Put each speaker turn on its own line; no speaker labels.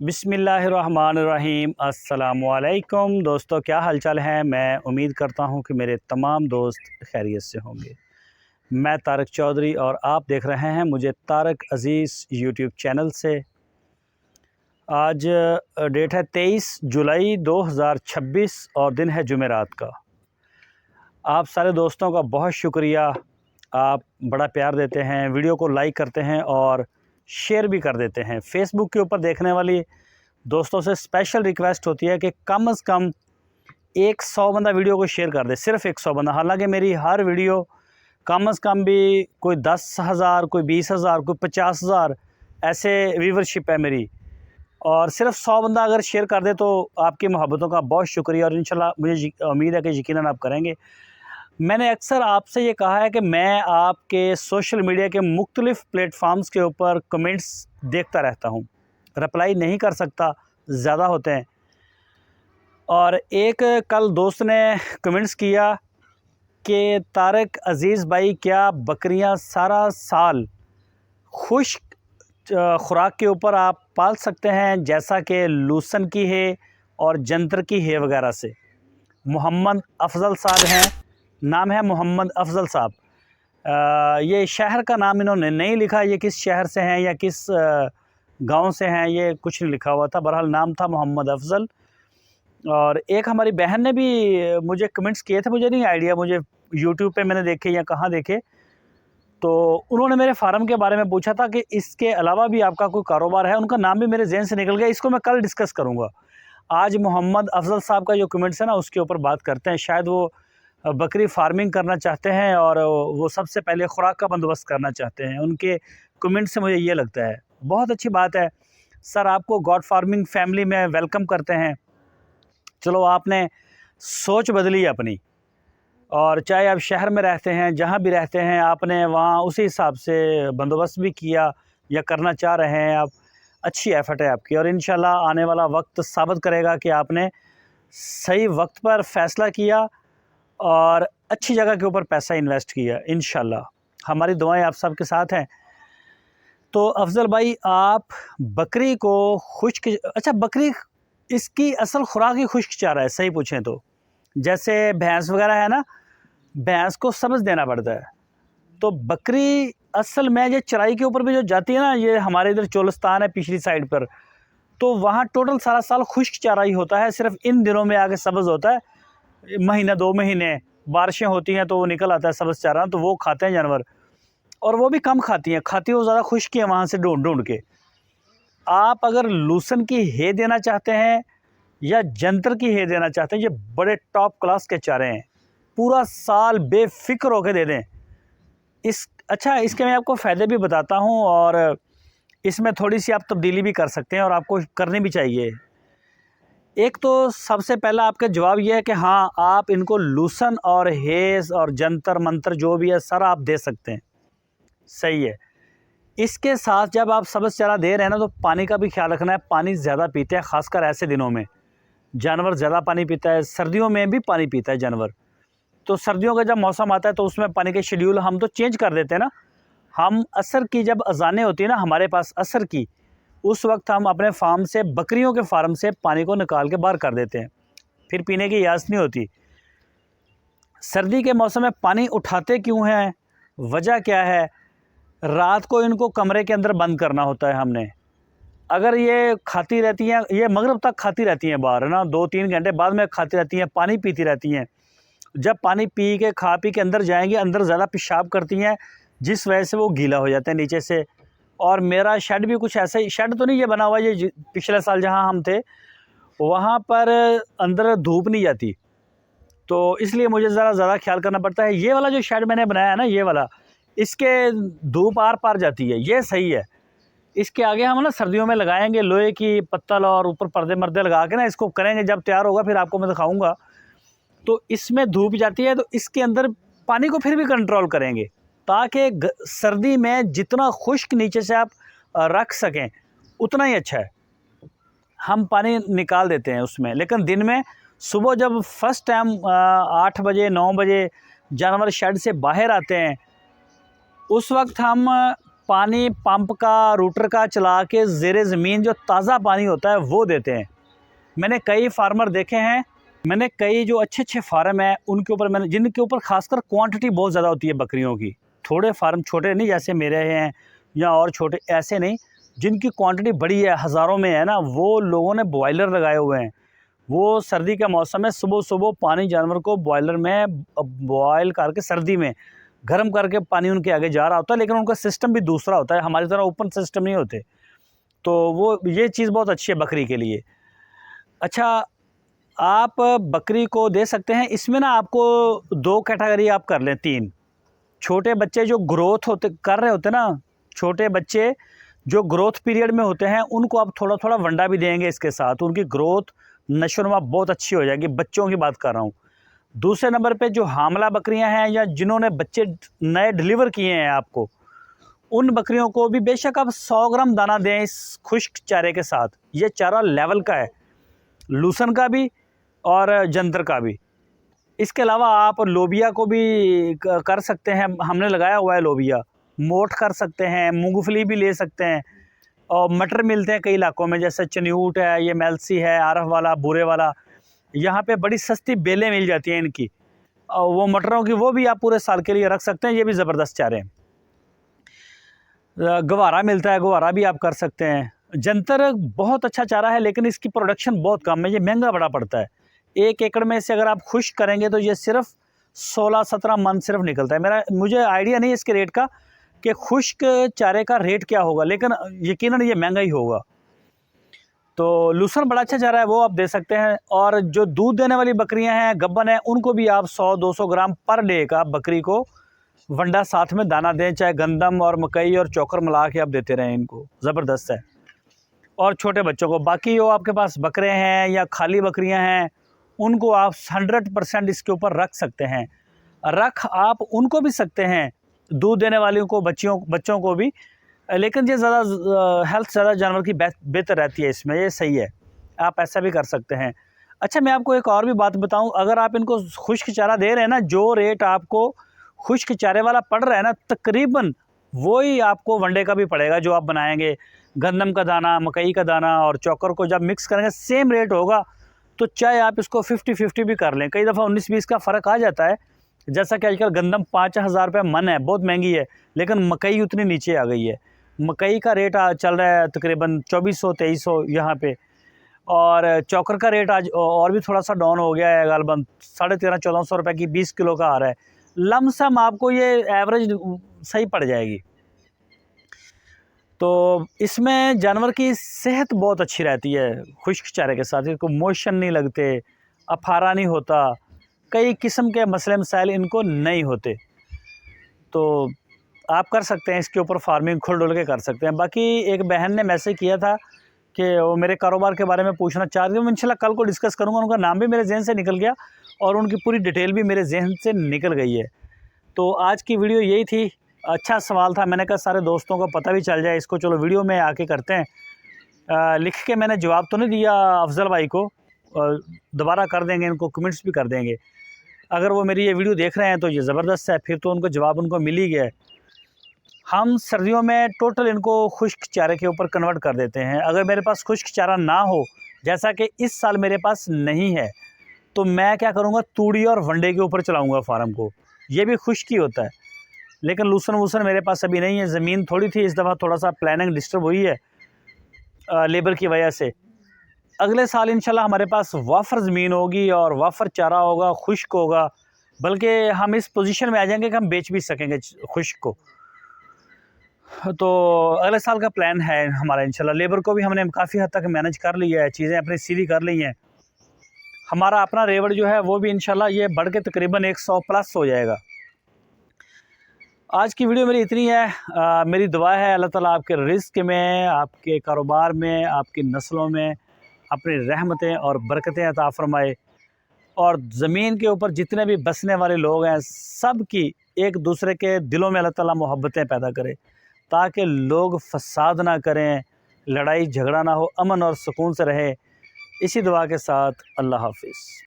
बिस्मिल्लाहिर्रहमानिर्रहीम। अस्सलामुअलैकुम दोस्तों, क्या हालचाल है। मैं उम्मीद करता हूँ कि मेरे तमाम दोस्त खैरियत से होंगे। मैं तारक चौधरी और आप देख रहे हैं मुझे तारक अज़ीज़ यूट्यूब चैनल से। आज डेट है 23 जुलाई 2026 और दिन है जुमेरात का। आप सारे दोस्तों का बहुत शुक्रिया, आप बड़ा प्यार देते हैं, वीडियो को लाइक करते हैं और शेयर भी कर देते हैं। फेसबुक के ऊपर देखने वाली दोस्तों से स्पेशल रिक्वेस्ट होती है कि कम से कम 100 बंदा वीडियो को शेयर कर दे, सिर्फ 100 बंदा। हालांकि मेरी हर वीडियो कम से कम भी कोई 10,000, कोई 20,000, कोई 50,000 ऐसे व्यूवरशिप है मेरी, और सिर्फ 100 बंदा अगर शेयर कर दे तो आपकी मोहब्बतों का बहुत शुक्रिया और इंशाल्लाह मुझे उम्मीद है कि यकीनन आप करेंगे। मैंने अक्सर आपसे ये कहा है कि मैं आपके सोशल मीडिया के मुख्तलिफ़ प्लेटफार्म्स के ऊपर कमेंट्स देखता रहता हूँ, रिप्लाई नहीं कर सकता, ज़्यादा होते हैं। और एक कल दोस्त ने कमेंट्स किया कि तारक अज़ीज़ भाई, क्या बकरियां सारा साल खुश्क खुराक के ऊपर आप पाल सकते हैं, जैसा कि लूसन की है और जंतर की है वगैरह से। मोहम्मद अफज़ल साहब हैं, नाम है मोहम्मद अफज़ल साहब। ये शहर का नाम इन्होंने नहीं लिखा, ये किस शहर से हैं या किस गांव से हैं ये कुछ नहीं लिखा हुआ था। बहरहाल नाम था मोहम्मद अफज़ल। और एक हमारी बहन ने भी मुझे कमेंट्स किए थे, मुझे नहीं आइडिया, मुझे यूट्यूब पे मैंने देखे या कहाँ देखे, तो उन्होंने मेरे फार्म के बारे में पूछा था कि इसके अलावा भी आपका कोई कारोबार है। उनका नाम भी मेरे जहन से निकल गया, इसको मैं कल डिस्कस करूँगा। आज मोहम्मद अफज़ल साहब का जो कमेंट्स है ना, उसके ऊपर बात करते हैं। शायद वो बकरी फार्मिंग करना चाहते हैं और वो सबसे पहले खुराक का बंदोबस्त करना चाहते हैं। उनके कमेंट से मुझे ये लगता है। बहुत अच्छी बात है सर, आपको गॉड फार्मिंग फैमिली में वेलकम करते हैं। चलो, आपने सोच बदली अपनी, और चाहे आप शहर में रहते हैं, जहाँ भी रहते हैं, आपने वहाँ उसी हिसाब से बंदोबस्त भी किया या करना चाह रहे हैं आप। अच्छी एफ़र्ट है आपकी और इंशाल्लाह आने वाला वक्त साबित करेगा कि आपने सही वक्त पर फ़ैसला किया और अच्छी जगह के ऊपर पैसा इन्वेस्ट किया। इंशाल्लाह हमारी दुआएं आप सब के साथ हैं। तो अफज़ल भाई, आप बकरी को खुश्क, अच्छा बकरी इसकी असल खुराक ही खुश्क चारा है, सही पूछें तो। जैसे भैंस वगैरह है ना, भैंस को सब्ज़ देना पड़ता है, तो बकरी असल में ये चराई के ऊपर भी जो जाती है ना, ये हमारे इधर चोलिस्तान है पिछली साइड पर, तो वहाँ टोटल सारा साल खुश्क चारा ही होता है। सिर्फ इन दिनों में आगे सब्ज़ होता है, महीना 2 महीने बारिशें होती हैं तो वो निकल आता है सब्ज़ चारा, तो वो खाते हैं जानवर, और वो भी कम खाती हैं, खाती वो ज़्यादा खुश्क है वहाँ से ढूंढ ढूंढ के। आप अगर लूसन की हे देना चाहते हैं या जंतर की हे देना चाहते हैं, ये बड़े टॉप क्लास के चारे हैं, पूरा साल बेफिक्र होकर दे दें। इसके मैं आपको फ़ायदे भी बताता हूँ और इसमें थोड़ी सी आप तब्दीली भी कर सकते हैं और आपको करनी भी चाहिए। एक तो सबसे पहला आपका जवाब ये है कि हाँ, आप इनको लूसन और हेज़ और जंतर मंतर जो भी है सारा आप दे सकते हैं, सही है। इसके साथ जब आप सब्ज़ चारा दे रहे हैं ना, तो पानी का भी ख्याल रखना है। पानी ज़्यादा पीते हैं, ख़ासकर ऐसे दिनों में जानवर ज़्यादा पानी पीता है। सर्दियों में भी पानी पीता है जानवर, तो सर्दियों का जब मौसम आता है तो उसमें पानी के शेड्यूल हम तो चेंज कर देते हैं ना। हम असर की जब अज़ानें होती है ना हमारे पास असर की, उस वक्त हम अपने फार्म से, बकरियों के फार्म से पानी को निकाल के बाहर कर देते हैं, फिर पीने की यास नहीं होती। सर्दी के मौसम में पानी उठाते क्यों हैं, वजह क्या है? रात को इनको कमरे के अंदर बंद करना होता है हमने। अगर ये खाती रहती हैं, ये मगरिब तक खाती रहती हैं बाहर, है ना, 2-3 घंटे बाद में खाती रहती हैं, पानी पीती रहती हैं। जब पानी पी के खा पी के अंदर जाएंगी, अंदर ज़्यादा पेशाब करती हैं, जिस वजह से वो गीला हो जाते हैं नीचे से। और मेरा शेड भी कुछ ऐसा ही, शेड तो नहीं ये बना हुआ, ये पिछले साल जहाँ हम थे वहाँ पर अंदर धूप नहीं जाती, तो इसलिए मुझे ज़रा ज़्यादा ख्याल करना पड़ता है। ये वाला जो शेड मैंने बनाया है ना, ये वाला, इसके धूप आर पार जाती है, ये सही है। इसके आगे हम ना सर्दियों में लगाएंगे लोहे की पत्तल और ऊपर पर्दे मर्दे लगा के ना, इसको करेंगे। जब तैयार होगा फिर आपको मैं दिखाऊंगा। तो इसमें धूप जाती है, तो इसके अंदर पानी को फिर भी कंट्रोल करेंगे, ताकि सर्दी में जितना खुश्क नीचे से आप रख सकें उतना ही अच्छा है। हम पानी निकाल देते हैं उसमें, लेकिन दिन में सुबह जब फर्स्ट टाइम 8 बजे 9 बजे जानवर शेड से बाहर आते हैं, उस वक्त हम पानी पंप का, रूटर का चला के ज़ेरे ज़मीन जो ताज़ा पानी होता है वो देते हैं। मैंने कई फार्मर देखे हैं, मैंने कई जो अच्छे अच्छे फार्म हैं उनके ऊपर मैंने, जिनके ऊपर खासकर क्वांटिटी बहुत ज़्यादा होती है बकरियों की, थोड़े फार्म छोटे नहीं जैसे मेरे हैं या और छोटे, ऐसे नहीं, जिनकी क्वांटिटी बड़ी है, हज़ारों में है ना, वो लोगों ने बॉयलर लगाए हुए हैं। वो सर्दी का मौसम है, सुबह सुबह पानी जानवर को बॉयलर में बॉयल करके सर्दी में गर्म करके पानी उनके आगे जा रहा होता है, लेकिन उनका सिस्टम भी दूसरा होता है, हमारी तरह ओपन सिस्टम नहीं होते। तो वो ये चीज़ बहुत अच्छी है बकरी के लिए। अच्छा, आप बकरी को दे सकते हैं, इसमें ना आपको 2 कैटेगरी आप कर लें, 3। छोटे बच्चे जो ग्रोथ होते कर रहे होते ना, छोटे बच्चे जो ग्रोथ पीरियड में होते हैं, उनको आप थोड़ा थोड़ा वंडा भी देंगे इसके साथ, उनकी ग्रोथ नशोनुमा बहुत अच्छी हो जाएगी। बच्चों की बात कर रहा हूँ। दूसरे नंबर पे जो हामला बकरियां हैं या जिन्होंने बच्चे नए डिलीवर किए हैं आपको, उन बकरियों को भी बेशक आप 100 ग्राम दाना दें इस खुश्क चारे के साथ। ये चारा लेवल का है, लूसन का भी और जंतर का भी। इसके अलावा आप लोबिया को भी कर सकते हैं, हमने लगाया हुआ है लोबिया, मोठ कर सकते हैं, मूंगफली भी ले सकते हैं, और मटर मिलते हैं कई इलाकों में, जैसे चन्यूट है, ये मेलसी है, आरफ वाला, बूरे वाला, यहाँ पे बड़ी सस्ती बेलें मिल जाती हैं इनकी, और वो मटरों की, वो भी आप पूरे साल के लिए रख सकते हैं, ये भी ज़बरदस्त चारे हैं। गवारा मिलता है, गवारा भी आप कर सकते हैं। जंतर बहुत अच्छा चारा है, लेकिन इसकी प्रोडक्शन बहुत कम है, ये महंगा बड़ा पड़ता है। 1 एकड़ में से अगर आप खुश्क करेंगे तो ये सिर्फ 16-17 मन सिर्फ निकलता है। मुझे आइडिया नहीं है इसके रेट का कि खुश्क चारे का रेट क्या होगा, लेकिन यकीनन ये महंगा ही होगा। तो लूसन बड़ा अच्छा चारा है, वो आप दे सकते हैं। और जो दूध देने वाली बकरियां हैं, गब्बन है, उनको भी आप 100-200 ग्राम पर डे का बकरी को वंडा साथ में दाना दें, चाहे गंदम और मकई और चोकर मिला के आप देते रहें, इनको ज़बरदस्त है। और छोटे बच्चों को, बाकी जो आपके पास बकरे हैं या खाली बकरियां हैं, उनको आप 100% इसके ऊपर रख सकते हैं। रख आप उनको भी सकते हैं, दूध देने वालों को, बच्चों को भी, लेकिन ये ज़्यादा हेल्थ ज़्यादा जानवर की बेहतर रहती है इसमें, ये सही है, आप ऐसा भी कर सकते हैं। अच्छा, मैं आपको एक और भी बात बताऊं, अगर आप इनको खुश्क चारा दे रहे हैं ना, जो रेट आपको खुश्क चारे वाला पड़ रहा है ना, तकरीबन वही आपको वनडे का भी पड़ेगा जो आप बनाएंगे। गंदम का दाना, मकई का दाना और चोकर को जब मिक्स करेंगे सेम रेट होगा। तो चाहे आप इसको 50-50 भी कर लें, कई दफ़ा 19-20 का फ़र्क आ जाता है। जैसा कि आजकल गंदम 5,000 रुपये मन है, बहुत महंगी है, लेकिन मकई उतनी नीचे आ गई है। मकई का रेट चल रहा है तकरीबन 2400-2300 यहाँ पे, और चोकर का रेट आज और भी थोड़ा सा डाउन हो गया है, गालबन 1350-1400 रुपये की 20 किलो का आ रहा है। लमसम आपको ये एवरेज सही पड़ जाएगी। तो इसमें जानवर की सेहत बहुत अच्छी रहती है खुश्क चारे के साथ, इनको मोशन नहीं लगते, अफारा नहीं होता, कई किस्म के मसले मसाइल इनको नहीं होते। तो आप कर सकते हैं इसके ऊपर फार्मिंग, खुल डुल के कर सकते हैं। बाकी एक बहन ने मैसेज किया था कि वो मेरे कारोबार के बारे में पूछना चाह रही थी, मैं इंशाल्लाह कल को डिस्कस करूँगा। उनका नाम भी मेरे जहन से निकल गया और उनकी पूरी डिटेल भी मेरे जहन से निकल गई है। तो आज की वीडियो यही थी, अच्छा सवाल था, मैंने कहा सारे दोस्तों को पता भी चल जाए इसको, चलो वीडियो में आके करते हैं। लिख के मैंने जवाब तो नहीं दिया अफजल भाई को, दोबारा कर देंगे, इनको कमेंट्स भी कर देंगे। अगर वो मेरी ये वीडियो देख रहे हैं तो ये ज़बरदस्त है, फिर तो उनको जवाब उनको मिल ही गया है। हम सर्दियों में टोटल इनको खुश्क चारे के ऊपर कन्वर्ट कर देते हैं। अगर मेरे पास खुश्क चारा ना हो, जैसा कि इस साल मेरे पास नहीं है, तो मैं क्या करूँगा, तूड़ी और वंडे के ऊपर चलाऊँगा फार्म को। ये भी खुश्क ही होता है, लेकिन लूसन वूसन मेरे पास अभी नहीं है। ज़मीन थोड़ी थी, इस दफ़ा थोड़ा सा प्लानिंग डिस्टर्ब हुई है लेबर की वजह से। अगले साल इंशाल्लाह हमारे पास वाफर ज़मीन होगी और वाफर चारा होगा, खुश्क होगा, बल्कि हम इस पोजीशन में आ जाएंगे कि हम बेच भी सकेंगे खुश्क को। तो अगले साल का प्लान है हमारा इंशाल्लाह। लेबर को भी हमने काफ़ी हद तक मैनेज कर लिया है, चीज़ें अपनी सीधी कर ली हैं। हमारा अपना रेवड़ जो है वो भी इंशाल्लाह ये बढ़ के तकरीबन 100 प्लस हो जाएगा। आज की वीडियो मेरी इतनी है। मेरी दुआ है अल्लाह ताला आपके रिज़्क़ में, आपके कारोबार में, आपकी नस्लों में अपनी रहमतें और बरकतें अता फ़रमाए, और ज़मीन के ऊपर जितने भी बसने वाले लोग हैं सब की एक दूसरे के दिलों में अल्लाह ताला मोहब्बतें पैदा करे, ताकि लोग फसाद ना करें, लड़ाई झगड़ा ना हो, अमन और सुकून से रहे। इसी दुआ के साथ अल्लाह हाफ़िज़।